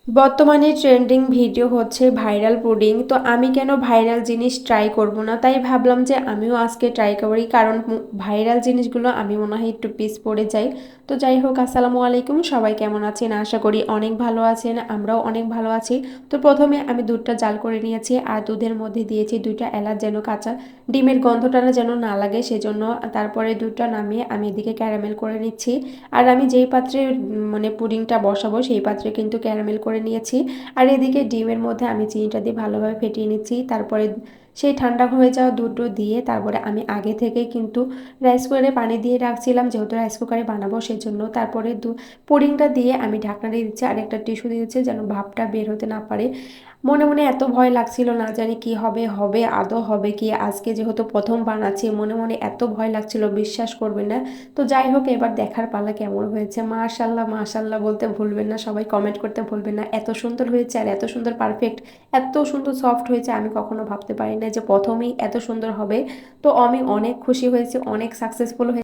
বর্তমানে trending video হচ্ছে viral pudding. তো আমি কেন ভাইরাল জিনিস ট্রাই করব না, তাই ভাবলাম যে আমিও আজকে ট্রাই করি, কারণ ভাইরাল জিনিসগুলো আমি মনে হয় একটু পিস পড়ে যাই। তো যাই হোক, আসসালামু আলাইকুম, সবাই কেমন আছেন? আশা করি অনেক ভালো আছেন, আমরাও অনেক ভালো আছি। তো প্রথমে আমি দুধটা জাল করে নিয়েছি, আর দুধের মধ্যে দিয়েছি দুইটা এলাচ, যেন কাঁচা ডিমের গন্ধটা যেন না লাগে সেজন্য। তারপরে দুধটা নামিয়ে আমি এদিকে ক্যারামেল করে নিচ্ছি। আর আমি যেই পাত্রে মানে পুডিংটা বসাবো সেই পাত্রে কিন্তু ক্যারামেল করে নিয়েছি। আর এদিকে ডিমের মধ্যে আমি চিনিটা দিয়ে ভালোভাবে ফেটিয়ে নিচ্ছি। তারপরে সেই ঠান্ডা হয়ে যাওয়া দুধটা দিয়ে তারপরে আমি আগে থেকেই কিন্তু রাইস কুকারে পানি দিয়ে রাখছিলাম, যেহেতু রাইস কুকারে বানাবো সেজন্য। তারপরে পুডিংটা দিয়ে আমি ঢাকনা দিয়ে দিচ্ছি, আর একটা টিস্যু দিয়ে দিচ্ছি যেন ভাপটা বের হতে না পারে। মনে মনে এত ভয় লাগছিল, না জানি কি হবে, হবে আদৌ হবে কি, আজকে যেহেতু প্রথম বানাচ্ছি মনে মনে এত ভয় লাগছিল, বিশ্বাস করবেন না। তো যাই হোক, এবার দেখার পালা কেমন হয়েছে। মাশাল্লাহ মাশাল্লাহ বলতে ভুলবেন না, সবাই কমেন্ট করতে ভুলবেন না। এত সুন্দর হয়েছে আর এত সুন্দর পারফেক্ট, এত সুন্দর সফট হয়েছে, আমি কখনো ভাবতে পারি না যে প্রথমেই এত সুন্দর হবে। তো আমি অনেক খুশি হয়েছি, অনেক সাকসেসফুল হয়েছে।